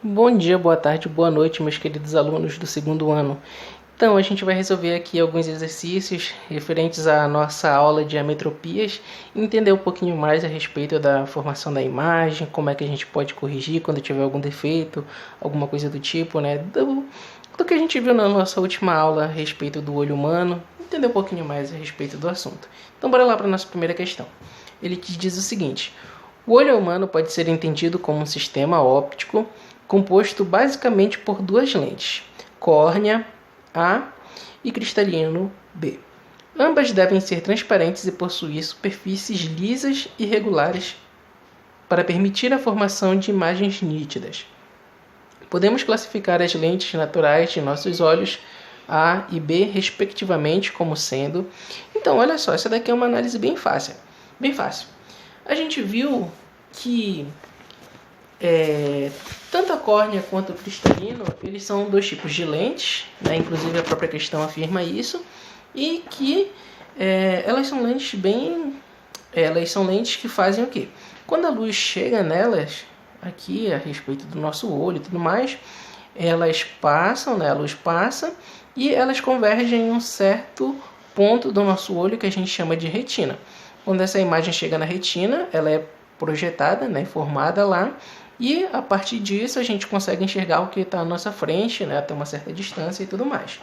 Bom dia, boa tarde, boa noite, meus queridos alunos do segundo ano. Então, a gente vai resolver aqui alguns exercícios referentes à nossa aula de ametropias e entender um pouquinho mais a respeito da formação da imagem, como é que a gente pode corrigir quando tiver algum defeito, alguma coisa do tipo, né? Do que a gente viu na nossa última aula a respeito do olho humano, entender um pouquinho mais a respeito do assunto. Então, bora lá para a nossa primeira questão. Ele te diz o seguinte: o olho humano pode ser entendido como um sistema óptico composto basicamente por duas lentes, córnea A e cristalino B. Ambas devem ser transparentes e possuir superfícies lisas e regulares para permitir a formação de imagens nítidas. Podemos classificar as lentes naturais de nossos olhos A e B, respectivamente, como sendo... Então, olha só, essa daqui é uma análise bem fácil. Bem fácil. A gente viu que tanto a córnea quanto o cristalino, eles são dois tipos de lentes, né? Inclusive a própria questão afirma isso, e que elas são lentes que fazem o quê? Quando a luz chega nelas, aqui a respeito do nosso olho e tudo mais, elas passam, né? A luz passa e elas convergem em um certo ponto do nosso olho que a gente chama de retina. Quando essa imagem chega na retina, ela é projetada, né? Formada lá, e a partir disso a gente consegue enxergar o que está à nossa frente, né? Até uma certa distância e tudo mais.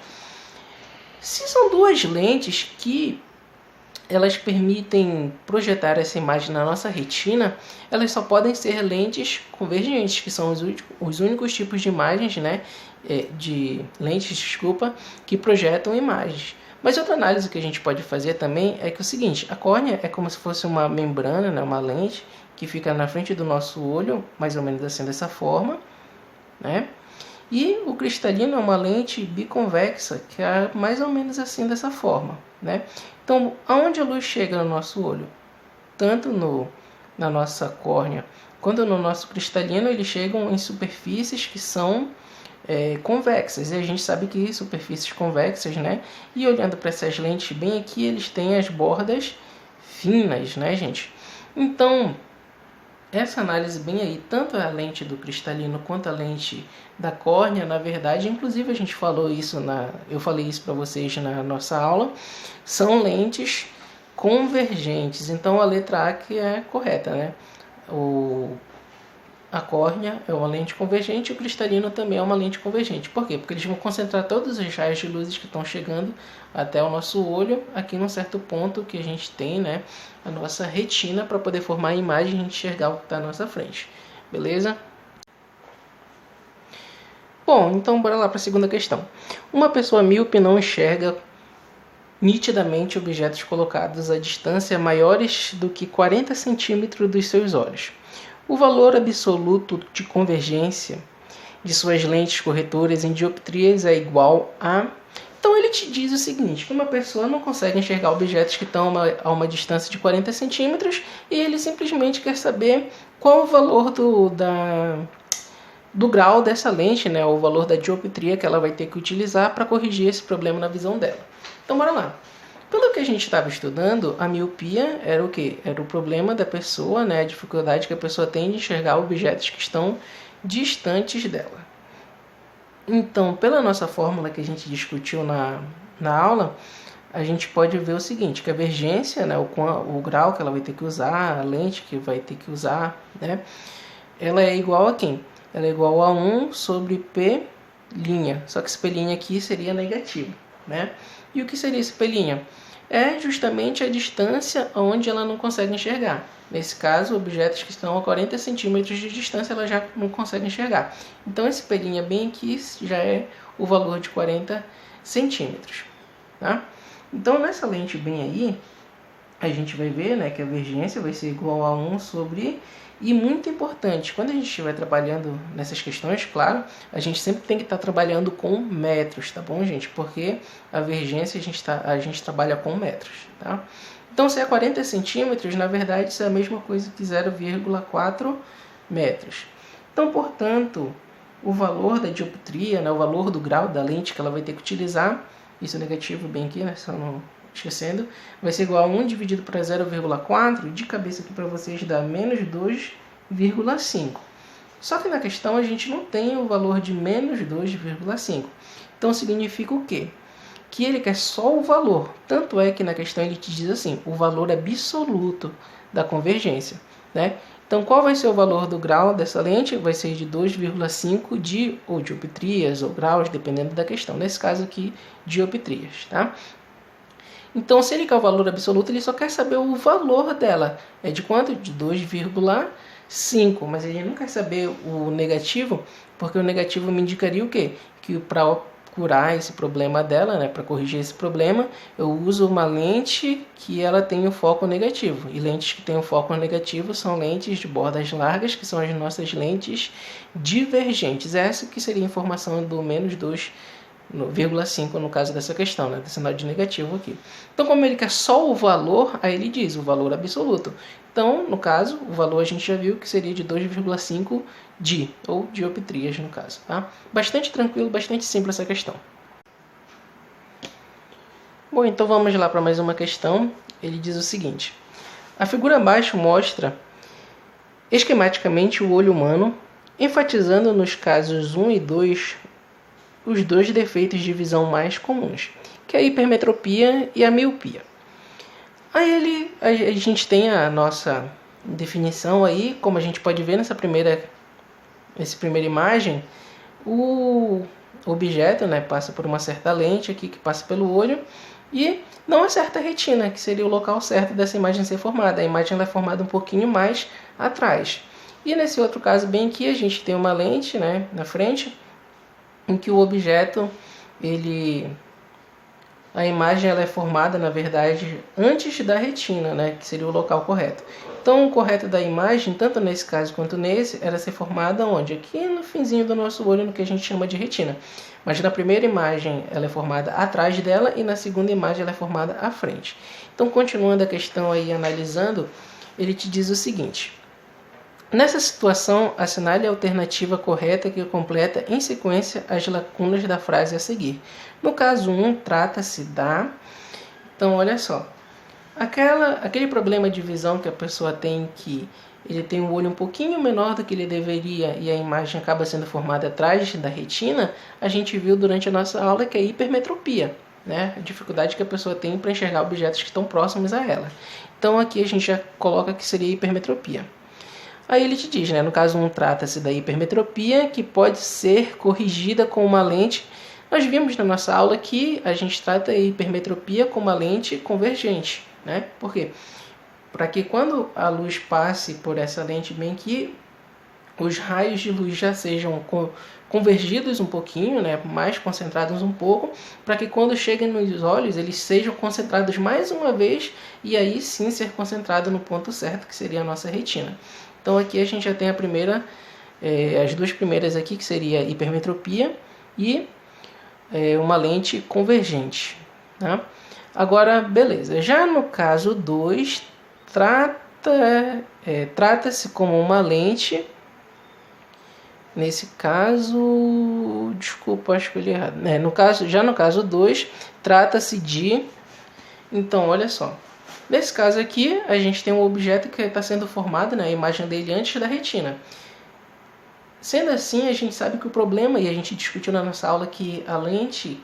Se são duas lentes que elas permitem projetar essa imagem na nossa retina, elas só podem ser lentes convergentes, que são os únicos tipos de imagens, né? De lentes, que projetam imagens. Mas outra análise que a gente pode fazer também é que é o seguinte: a córnea é como se fosse uma membrana, né? Uma lente que fica na frente do nosso olho, mais ou menos assim, dessa forma, né? E o cristalino é uma lente biconvexa, que é mais ou menos assim, dessa forma, né? Então, aonde a luz chega no nosso olho? Tanto na nossa córnea quanto no nosso cristalino, eles chegam em superfícies que são convexas. E a gente sabe que superfícies convexas, né? E olhando para essas lentes bem aqui, eles têm as bordas finas, né, gente? Então, essa análise bem aí, tanto a lente do cristalino quanto a lente da córnea, na verdade, inclusive a gente falou isso eu falei isso para vocês na nossa aula, são lentes convergentes. Então a letra A que é correta, né? A córnea é uma lente convergente e o cristalino também é uma lente convergente. Por quê? Porque eles vão concentrar todos os raios de luzes que estão chegando até o nosso olho, aqui num certo ponto que a gente tem, né, a nossa retina, para poder formar a imagem e enxergar o que está à nossa frente. Beleza? Bom, então bora lá para a segunda questão. Uma pessoa míope não enxerga nitidamente objetos colocados a distância maiores do que 40 centímetros dos seus olhos. O valor absoluto de convergência de suas lentes corretoras em dioptrias é igual a... Então ele te diz o seguinte, que uma pessoa não consegue enxergar objetos que estão a uma distância de 40 centímetros e ele simplesmente quer saber qual o valor do grau dessa lente, né? O valor da dioptria que ela vai ter que utilizar para corrigir esse problema na visão dela. Então bora lá. Pelo que a gente estava estudando, a miopia era o quê? Era o problema da pessoa, né? A dificuldade que a pessoa tem de enxergar objetos que estão distantes dela. Então, pela nossa fórmula que a gente discutiu na aula, a gente pode ver o seguinte, que a divergência, né? O grau que ela vai ter que usar, a lente que vai ter que usar, né? Ela é igual a quem? Ela é igual a 1 sobre P', só que esse P' aqui seria negativo, né? E o que seria esse P'? É justamente a distância onde ela não consegue enxergar. Nesse caso, objetos que estão a 40 centímetros de distância, ela já não consegue enxergar. Então, esse P' bem aqui já é o valor de 40 centímetros. Tá? Então, nessa lente bem aí, a gente vai ver, né, que a divergência vai ser igual a 1 sobre... E muito importante, quando a gente estiver trabalhando nessas questões, claro, a gente sempre tem que estar trabalhando com metros, tá bom, gente? Porque a divergência a gente trabalha com metros, tá? Então, se é 40 centímetros, na verdade, isso é a mesma coisa que 0,4 metros. Então, portanto, o valor da dioptria, né, o valor do grau da lente que ela vai ter que utilizar, isso é negativo bem aqui, né, só não esquecendo, vai ser igual a 1 dividido para 0,4, de cabeça aqui para vocês dá menos 2,5. Só que na questão a gente não tem o valor de menos 2,5. Então significa o quê? Que ele quer só o valor. Tanto é que na questão ele te diz assim, o valor absoluto da convergência, né? Então qual vai ser o valor do grau dessa lente? Vai ser de 2,5 dioptrias ou graus, dependendo da questão. Nesse caso aqui, dioptrias, tá? Então se ele quer o valor absoluto, ele só quer saber o valor dela. É de quanto? De 2,5. Mas ele não quer saber o negativo, porque o negativo me indicaria o quê? Que para curar esse problema dela, né, para corrigir esse problema, eu uso uma lente que ela tem o foco negativo. E lentes que têm o foco negativo são lentes de bordas largas, que são as nossas lentes divergentes. Essa que seria a informação do menos 2,5 no caso dessa questão, né, do sinal de negativo aqui. Então, como ele quer só o valor, aí ele diz o valor absoluto. Então, no caso, o valor a gente já viu que seria de 2,5 ou dioptrias no caso. Tá? Bastante tranquilo, bastante simples essa questão. Bom, então vamos lá para mais uma questão. Ele diz o seguinte. A figura abaixo mostra esquematicamente o olho humano, enfatizando nos casos 1 e 2 os dois defeitos de visão mais comuns, que é a hipermetropia e a miopia. Aí a gente tem a nossa definição aí, como a gente pode ver nessa primeira imagem, o objeto, né, passa por uma certa lente aqui que passa pelo olho e não acerta a retina, que seria o local certo dessa imagem ser formada. A imagem ela é formada um pouquinho mais atrás. E nesse outro caso bem aqui a gente tem uma lente, né, na frente, em que o objeto, a imagem ela é formada, na verdade, antes da retina, né, que seria o local correto. Então, o correto da imagem, tanto nesse caso quanto nesse, era ser formada onde? Aqui no finzinho do nosso olho, no que a gente chama de retina. Mas na primeira imagem ela é formada atrás dela e na segunda imagem ela é formada à frente. Então, continuando a questão aí, analisando, ele te diz o seguinte. Nessa situação, assinale a alternativa correta que completa em sequência as lacunas da frase a seguir. No caso 1, trata-se da... Então, olha só. Aquele problema de visão que a pessoa tem, que ele tem um olho um pouquinho menor do que ele deveria e a imagem acaba sendo formada atrás da retina, a gente viu durante a nossa aula que é hipermetropia, né? A dificuldade que a pessoa tem para enxergar objetos que estão próximos a ela. Então, aqui a gente já coloca que seria hipermetropia. Aí ele te diz, né? No caso 1, trata-se da hipermetropia, que pode ser corrigida com uma lente. Nós vimos na nossa aula que a gente trata a hipermetropia com uma lente convergente, né? Por quê? Para que quando a luz passe por essa lente bem aqui, os raios de luz já sejam convergidos um pouquinho, né? Mais concentrados um pouco, para que quando cheguem nos olhos, eles sejam concentrados mais uma vez e aí sim ser concentrado no ponto certo, que seria a nossa retina. Então aqui a gente já tem as duas primeiras aqui, que seria hipermetropia e uma lente convergente. Tá? Agora, beleza. Já no caso 2, trata-se como uma lente. Nesse caso, desculpa, acho que eu li errado. Já no caso 2, trata-se de... Então, olha só. Nesse caso aqui, a gente tem um objeto que está sendo formado, né, a imagem dele antes da retina. Sendo assim, a gente sabe que o problema, e a gente discutiu na nossa aula que a lente,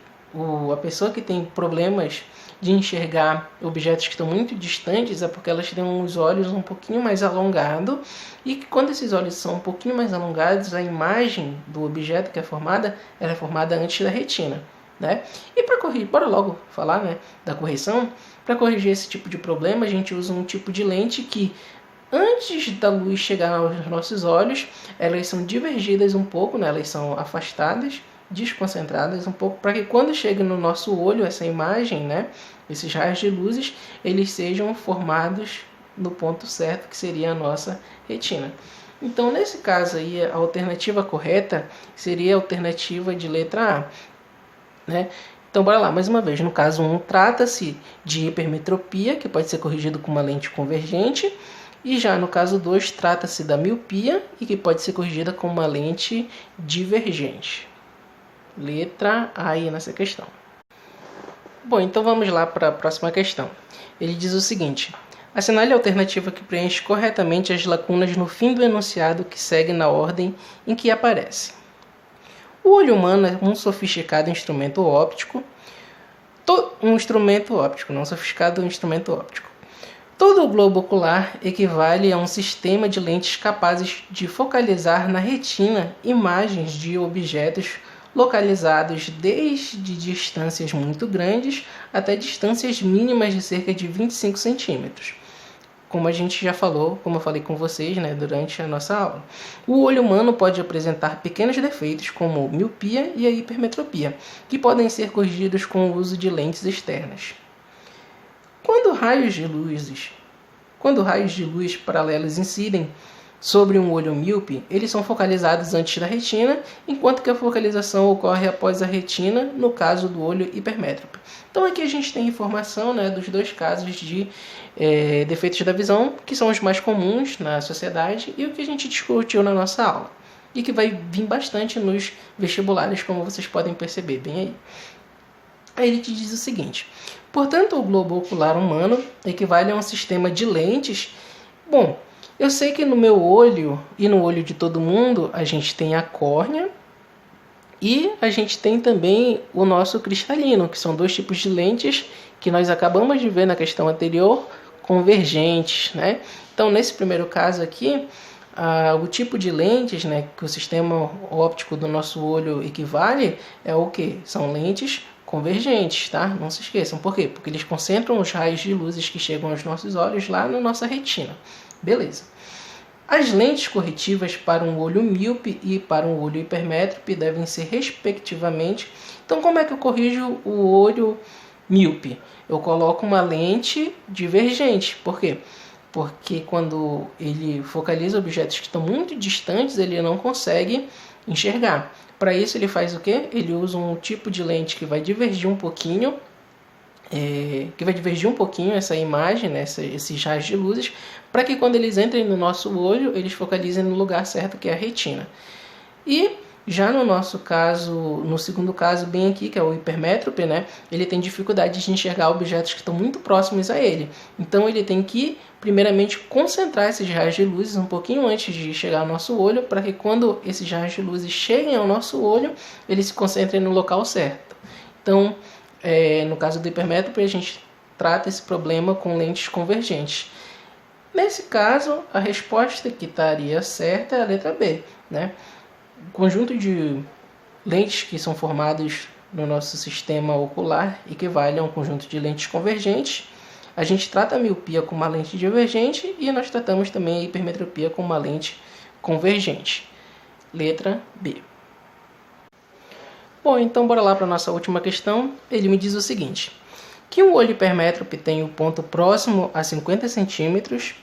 a pessoa que tem problemas de enxergar objetos que estão muito distantes, é porque elas têm os olhos um pouquinho mais alongados, e que quando esses olhos são um pouquinho mais alongados, a imagem do objeto que é formada, ela é formada antes da retina. Né? E para corrigir, bora logo falar, né, da correção. Para corrigir esse tipo de problema, a gente usa um tipo de lente que, antes da luz chegar aos nossos olhos, elas são divergidas um pouco, né? Elas são afastadas, desconcentradas um pouco, para que quando chegue no nosso olho essa imagem, né, esses raios de luzes, eles sejam formados no ponto certo, que seria a nossa retina. Então, nesse caso aí, a alternativa correta seria a alternativa de letra A. Né? Então, bora lá, mais uma vez. No caso 1, trata-se de hipermetropia, que pode ser corrigido com uma lente convergente. E já no caso 2, trata-se da miopia, e que pode ser corrigida com uma lente divergente. Letra A aí nessa questão. Bom, então vamos lá para a próxima questão. Ele diz o seguinte. Assinale a alternativa que preenche corretamente as lacunas no fim do enunciado que segue na ordem em que aparece. O olho humano é um sofisticado instrumento óptico. Um instrumento óptico, não sofisticado, um instrumento óptico. Todo o globo ocular equivale a um sistema de lentes capazes de focalizar na retina imagens de objetos localizados desde distâncias muito grandes até distâncias mínimas de cerca de 25 centímetros. Como a gente já falou, como eu falei com vocês, durante a nossa aula. O olho humano pode apresentar pequenos defeitos, como miopia e a hipermetropia, que podem ser corrigidos com o uso de lentes externas. Quando raios de luz paralelos incidem sobre um olho míope, eles são focalizados antes da retina, enquanto que a focalização ocorre após a retina, no caso do olho hipermétrope. Então aqui a gente tem informação dos dois casos de defeitos da visão, que são os mais comuns na sociedade e o que a gente discutiu na nossa aula. E que vai vir bastante nos vestibulares, como vocês podem perceber bem aí. Aí ele te diz o seguinte: portanto, o globo ocular humano equivale a um sistema de lentes. Bom, eu sei que no meu olho e no olho de todo mundo a gente tem a córnea e a gente tem também o nosso cristalino, que são dois tipos de lentes que nós acabamos de ver na questão anterior, convergentes, Então, nesse primeiro caso aqui, o tipo de lentes que o sistema óptico do nosso olho equivale é o que? São lentes convergentes, tá? Não se esqueçam. Por quê? Porque eles concentram os raios de luzes que chegam aos nossos olhos lá na nossa retina. Beleza. As lentes corretivas para um olho míope e para um olho hipermétrope devem ser respectivamente. Então, como é que eu corrijo o olho míope? Eu coloco uma lente divergente. Por quê? Porque quando ele focaliza objetos que estão muito distantes, ele não consegue enxergar. Para isso ele faz o quê? Ele usa um tipo de lente que vai divergir um pouquinho, essa imagem, esses raios de luzes, para que quando eles entrem no nosso olho, eles focalizem no lugar certo, que é a retina. E já no nosso caso, no segundo caso bem aqui, que é o hipermétrope, ele tem dificuldade de enxergar objetos que estão muito próximos a ele. Então ele tem que, primeiramente, concentrar esses raios de luzes um pouquinho antes de chegar ao nosso olho, para que quando esses raios de luzes cheguem ao nosso olho, eles se concentrem no local certo. Então, no caso do hipermétrope, a gente trata esse problema com lentes convergentes. Nesse caso, a resposta que estaria certa é a letra B, O conjunto de lentes que são formados no nosso sistema ocular equivale a um conjunto de lentes convergentes. A gente trata a miopia com uma lente divergente e nós tratamos também a hipermetropia com uma lente convergente. Letra B. Bom, então bora lá para a nossa última questão. Ele me diz o seguinte: que um olho hipermétrope tem o ponto próximo a 50 centímetros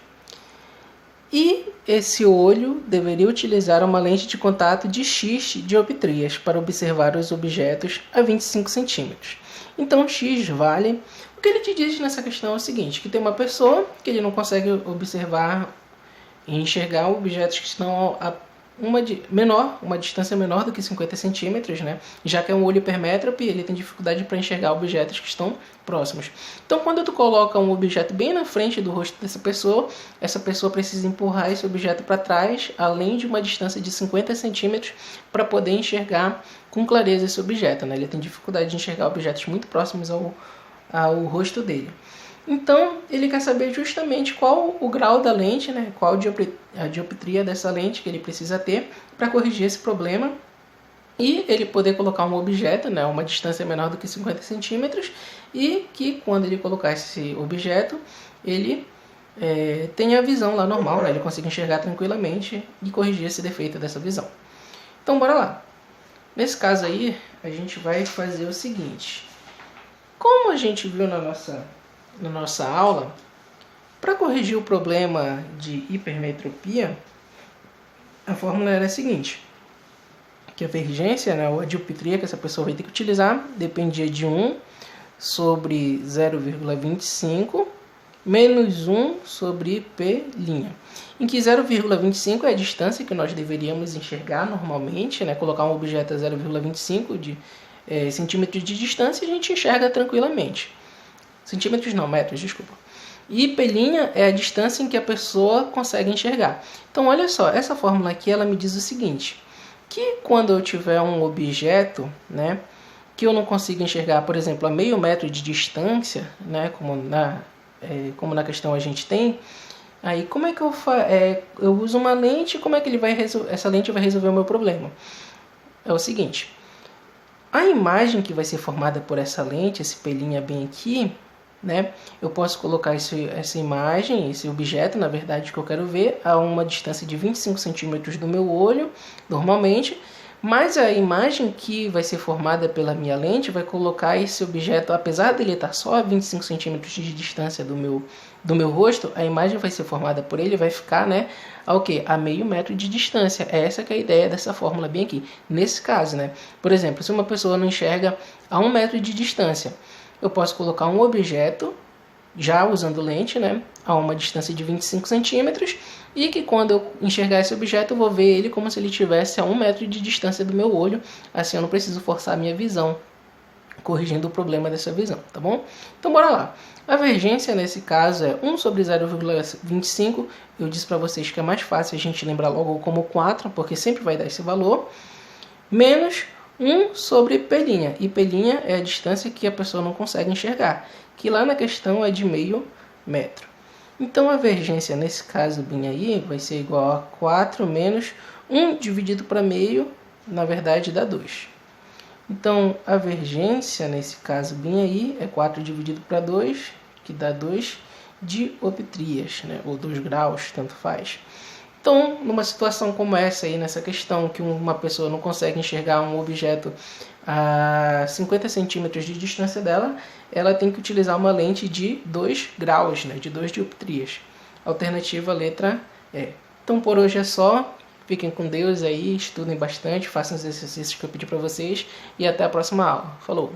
e esse olho deveria utilizar uma lente de contato de X dioptrias para observar os objetos a 25 centímetros. Então, X vale... O que ele te diz nessa questão é o seguinte, que tem uma pessoa que ele não consegue observar e enxergar objetos que estão a uma distância menor do que 50 centímetros, Já que é um olho hipermétrope, ele tem dificuldade para enxergar objetos que estão próximos. Então, quando tu coloca um objeto bem na frente do rosto dessa pessoa, essa pessoa precisa empurrar esse objeto para trás, além de uma distância de 50 centímetros, para poder enxergar com clareza esse objeto, Ele tem dificuldade de enxergar objetos muito próximos ao rosto dele. Então, ele quer saber justamente qual o grau da lente, qual a dioptria dessa lente que ele precisa ter para corrigir esse problema e ele poder colocar um objeto, uma distância menor do que 50 centímetros e que quando ele colocar esse objeto, ele tenha a visão lá normal, ele consiga enxergar tranquilamente e corrigir esse defeito dessa visão. Então, bora lá. Nesse caso aí, a gente vai fazer o seguinte. Como a gente viu na nossa aula, para corrigir o problema de hipermetropia, a fórmula era a seguinte, que a divergência, ou a dioptria que essa pessoa vai ter que utilizar, dependia de 1 sobre 0,25 menos 1 sobre P', em que 0,25 é a distância que nós deveríamos enxergar normalmente, colocar um objeto a 0,25 de centímetros de distância e a gente enxerga tranquilamente. Centímetros não, metros, desculpa. E pelinha é a distância em que a pessoa consegue enxergar. Então olha só, essa fórmula aqui ela me diz o seguinte, que quando eu tiver um objeto, né, que eu não consigo enxergar, por exemplo, a meio metro de distância, né, como na questão a gente tem, aí como é que eu uso uma lente, como é que essa lente vai resolver o meu problema? É o seguinte, a imagem que vai ser formada por essa lente, esse pelinha bem aqui, né, eu posso colocar essa imagem, esse objeto, na verdade, que eu quero ver, a uma distância de 25 centímetros do meu olho, normalmente, mas a imagem que vai ser formada pela minha lente vai colocar esse objeto, apesar dele estar só a 25 centímetros de distância do meu rosto, a imagem vai ser formada por ele, vai ficar, né, a meio metro de distância. Essa que é a ideia dessa fórmula bem aqui. Nesse caso, né, por exemplo, se uma pessoa não enxerga a 1 metro de distância, eu posso colocar um objeto, já usando lente, né, a uma distância de 25 centímetros, e que quando eu enxergar esse objeto, eu vou ver ele como se ele estivesse a 1 metro de distância do meu olho, assim eu não preciso forçar a minha visão, corrigindo o problema dessa visão, tá bom? Então bora lá. A divergência nesse caso é 1 sobre 0,25, eu disse para vocês que é mais fácil a gente lembrar logo como 4, porque sempre vai dar esse valor, menos 1 sobre pelinha, e pelinha é a distância que a pessoa não consegue enxergar, que lá na questão é de meio metro. Então a divergência nesse caso bem aí vai ser igual a 4 menos 1 dividido para meio, na verdade dá 2. Então a divergência nesse caso bem aí é 4 dividido para 2, que dá 2 dioptrias, né? Ou 2 graus, tanto faz. Então, numa situação como essa aí, nessa questão que uma pessoa não consegue enxergar um objeto a 50 centímetros de distância dela, ela tem que utilizar uma lente de 2 graus, né, de 2 dioptrias. Alternativa letra E. Então, por hoje é só. Fiquem com Deus aí, estudem bastante, façam os exercícios que eu pedi para vocês e até a próxima aula. Falou!